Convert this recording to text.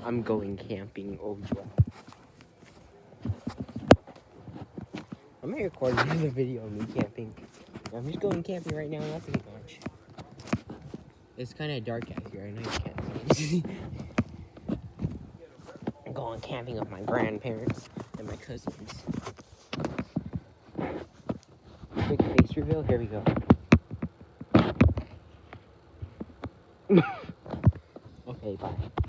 I'm going camping. Oh, yeah. I'm gonna record another video of me camping. I'm just going camping right now. Nothing much. It's kind of dark out here. I know you can't see. I'm going camping with my grandparents and my cousins. Quick face reveal. Here we go. Okay, bye.